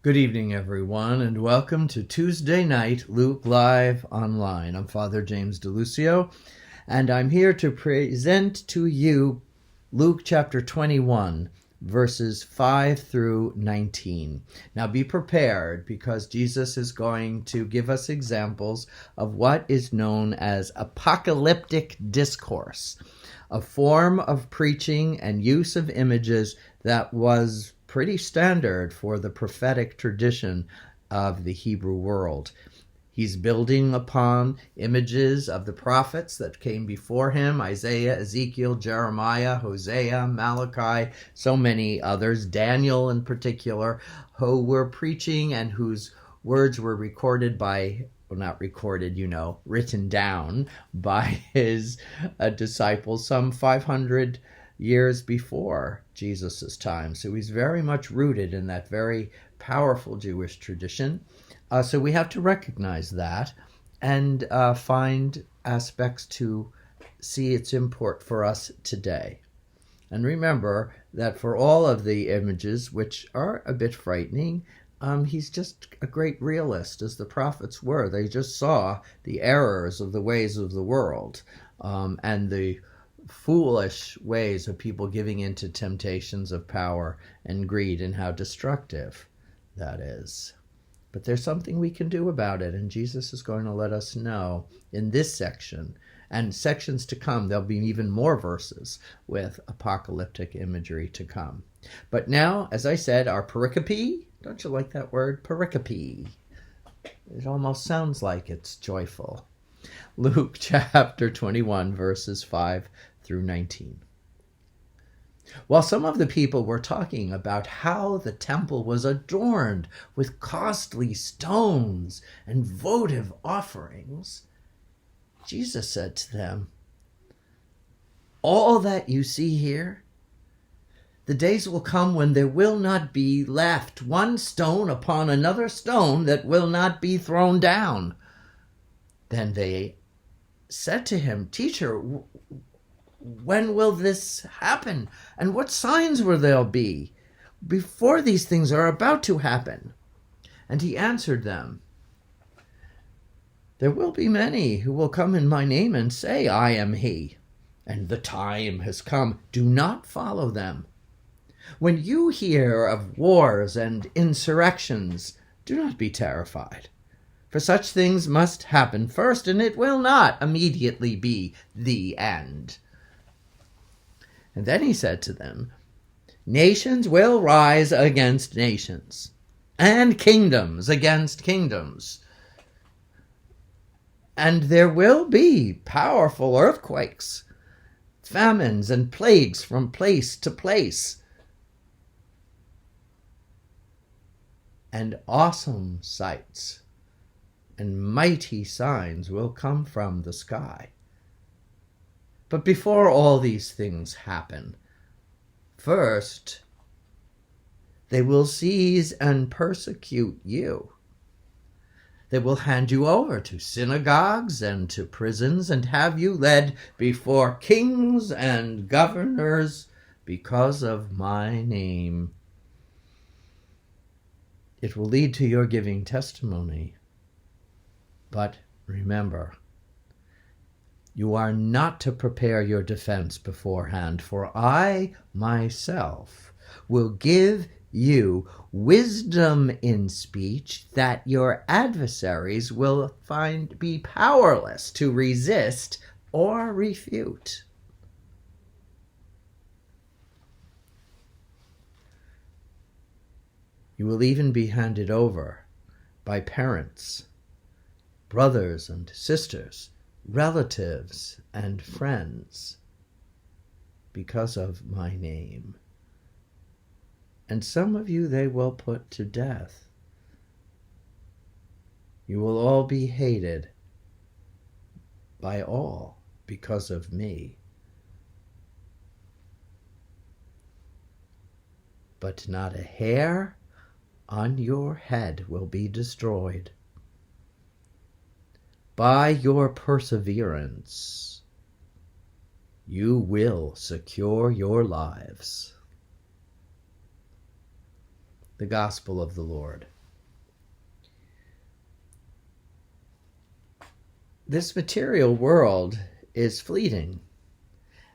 Good evening, everyone, and welcome to Tuesday night LukeLive online. I'm Father James DiLuzio, and I'm here to present to you Luke chapter 21, verses 5 through 19. Now be prepared, because Jesus is going to give us examples of what is known as apocalyptic discourse, a form of preaching and use of images that was pretty standard for the prophetic tradition of the Hebrew world. He's building upon images of the prophets that came before him: Isaiah, Ezekiel, Jeremiah, Hosea, Malachi, so many others, Daniel in particular, who were preaching and whose words were recorded by, well, not recorded, written down by his disciples some 500 years before Jesus' time. So he's very much rooted in that very powerful Jewish tradition. So we have to recognize that and find aspects to see its import for us today. And remember that for all of the images, which are a bit frightening, he's just a great realist, as the prophets were. They just saw the errors of the ways of the world and the foolish ways of people giving in to temptations of power and greed, and how destructive that is. But there's something we can do about it, and Jesus is going to let us know in this section. And sections to come, there'll be even more verses with apocalyptic imagery to come. But now, as I said, our pericope, don't you like that word? Pericope. It almost sounds like it's joyful. Luke chapter 21, verses 5 through 19. While some of the people were talking about how the temple was adorned with costly stones and votive offerings, Jesus said to them, "All that you see here, the days will come when there will not be left one stone upon another stone that will not be thrown down." Then they said to him, "Teacher, when will this happen? And what signs will there be before these things are about to happen?" And he answered them, "There will be many who will come in my name and say, 'I am he,' and the time has come. Do not follow them. When you hear of wars and insurrections, do not be terrified. For such things must happen first, and it will not immediately be the end." And then he said to them, "Nations will rise against nations, and kingdoms against kingdoms. And there will be powerful earthquakes, famines, and plagues from place to place. And awesome sights and mighty signs will come from the sky. But before all these things happen, first they will seize and persecute you. They will hand you over to synagogues and to prisons, and have you led before kings and governors because of my name. It will lead to your giving testimony. But remember, you are not to prepare your defense beforehand, for I myself will give you wisdom in speech that your adversaries will find be powerless to resist or refute." You will even be handed over by parents, brothers and sisters, relatives and friends, because of my name. And some of you they will put to death. You will all be hated by all because of me. But not a hair on your head will be destroyed. By your perseverance, you will secure your lives. The Gospel of the Lord. this material world is fleeting,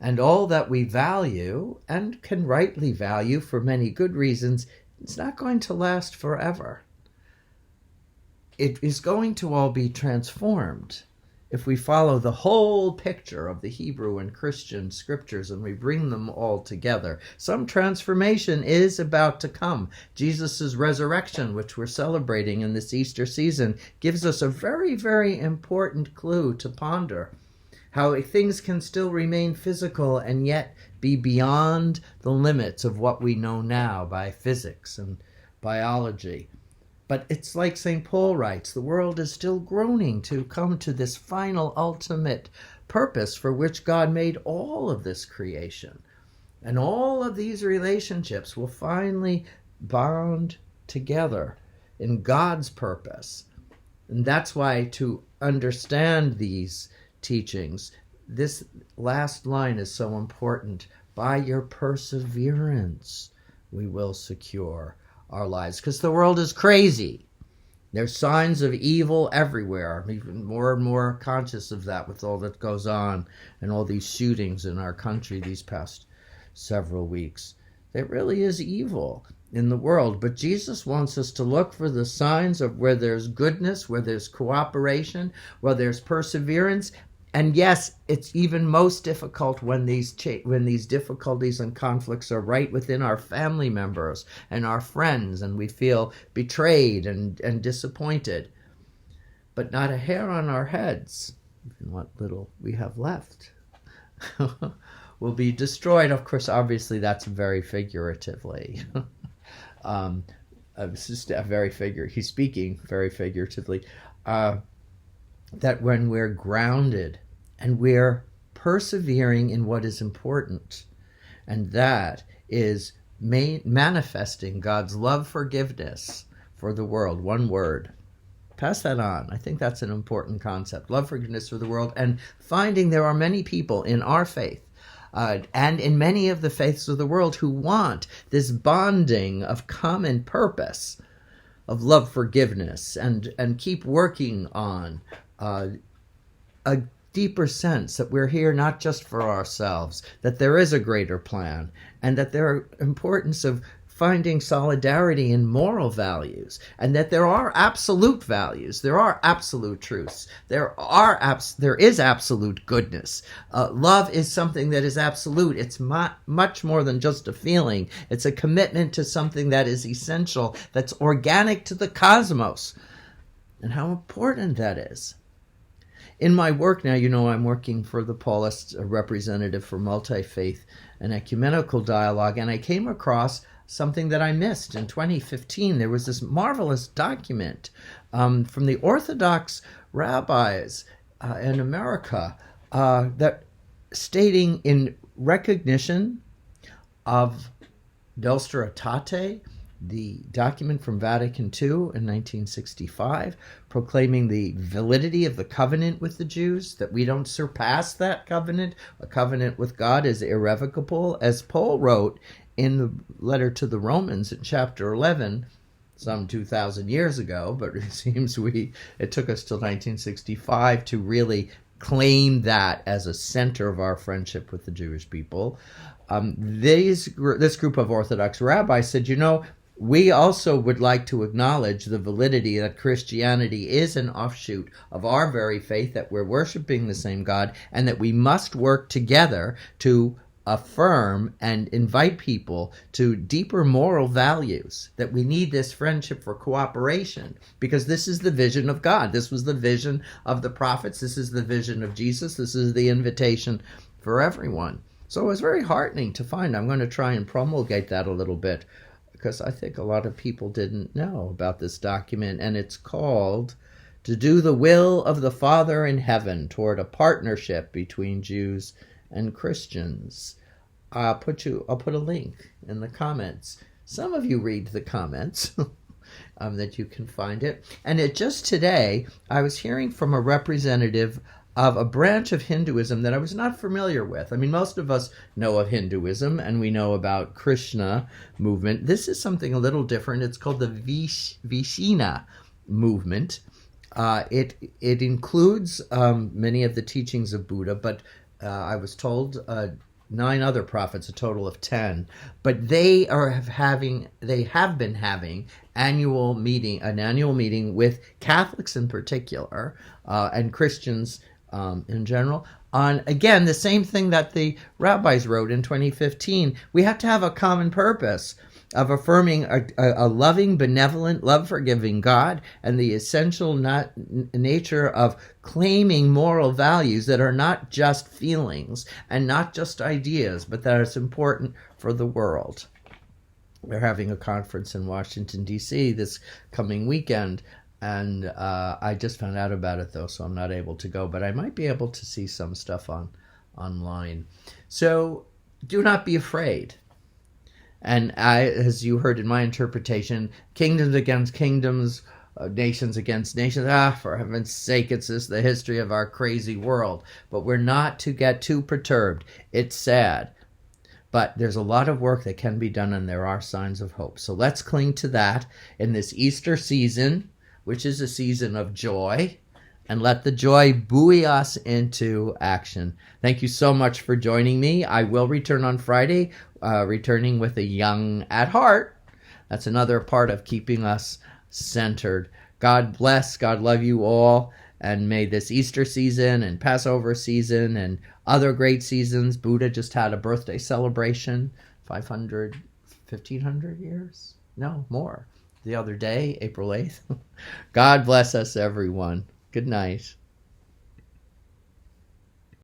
and all that we value, and can rightly value for many good reasons, it's not going to last forever. It is going to all be transformed if we follow the whole picture of the Hebrew and Christian scriptures and we bring them all together. Some transformation is about to come. Jesus' resurrection, which we're celebrating in this Easter season, gives us a very, very important clue to ponder. How things can still remain physical and yet be beyond the limits of what we know now by physics and biology. But it's like St. Paul writes, the world is still groaning to come to this final, ultimate purpose for which God made all of this creation. And all of these relationships will finally bond together in God's purpose. And that's why to understand these teachings, this last line is so important. By your perseverance, we will secure our lives, because the world is crazy. There's signs of evil everywhere. I'm even more and more conscious of that with all that goes on and all these shootings in our country these past several weeks. There really is evil in the world, but Jesus wants us to look for the signs of where there's goodness, where there's cooperation, where there's perseverance. And yes, it's even most difficult when these difficulties and conflicts are right within our family members and our friends, and we feel betrayed and disappointed. But not a hair on our heads, even what little we have left, will be destroyed. Of course, obviously, that's very figuratively. It's just a very he's speaking very figuratively. That when we're grounded and we're persevering in what is important, and that is manifesting God's love, forgiveness for the world. One word. Pass that on. I think that's an important concept. Love, forgiveness for the world, and finding there are many people in our faith and in many of the faiths of the world who want this bonding of common purpose, of love, forgiveness, and keep working on a deeper sense that we're here not just for ourselves, that there is a greater plan, and that there are importance of finding solidarity in moral values, and that there are absolute values, there are absolute truths, there is absolute goodness. Love is something that is absolute. It's much more than just a feeling. It's a commitment to something that is essential, that's organic to the cosmos, and how important that is. In my work now, I'm working for the Paulist, a representative for multi-faith and ecumenical dialogue, and I came across something that I missed. In 2015, there was this marvelous document from the Orthodox rabbis in America that stating in recognition of Nostra Aetate, the document from Vatican II in 1965, proclaiming the validity of the covenant with the Jews, that we don't surpass that covenant. A covenant with God is irrevocable, as Paul wrote in the letter to the Romans in chapter 11, some 2,000 years ago, but it seems it took us till 1965 to really claim that as a center of our friendship with the Jewish people. This group of Orthodox rabbis said, we also would like to acknowledge the validity that Christianity is an offshoot of our very faith, that we're worshiping the same God, and that we must work together to affirm and invite people to deeper moral values, that we need this friendship for cooperation, because this is the vision of God. This was the vision of the prophets. This is the vision of Jesus. This is the invitation for everyone. So it was very heartening to find. I'm going to try and promulgate that a little bit, because I think a lot of people didn't know about this document, and it's called To Do the Will of the Father in Heaven Toward a Partnership Between Jews and Christians. I'll put a link in the comments. Some of you read the comments that you can find it. And just today, I was hearing from a representative of a branch of Hinduism that I was not familiar with. I mean, most of us know of Hinduism, and we know about Krishna movement. This is something a little different. It's called the Vishina movement. It includes many of the teachings of Buddha, but I was told 9 other prophets, a total of 10. But they have been having an annual meeting with Catholics in particular, and Christians in general, on, again, the same thing that the rabbis wrote in 2015. We have to have a common purpose of affirming a loving, benevolent, love-forgiving God, and the essential nature of claiming moral values that are not just feelings and not just ideas, but that is important for the world. We're having a conference in Washington, D.C. this coming weekend, and I just found out about it, though, so I'm not able to go, but I might be able to see some stuff online. So do not be afraid. And as you heard in my interpretation, kingdoms against kingdoms, nations against nations. For heaven's sake, it's just the history of our crazy world. But we're not to get too perturbed. It's sad. But there's a lot of work that can be done, and there are signs of hope. So let's cling to that in this Easter season, which is a season of joy, and let the joy buoy us into action. Thank you so much for joining me. I will return on Friday, returning with a young at heart. That's another part of keeping us centered. God bless, God love you all, and may this Easter season and Passover season and other great seasons. Buddha just had a birthday celebration, 500, 1,500 years? No, more. The other day, April 8th. God bless us, everyone. Good night.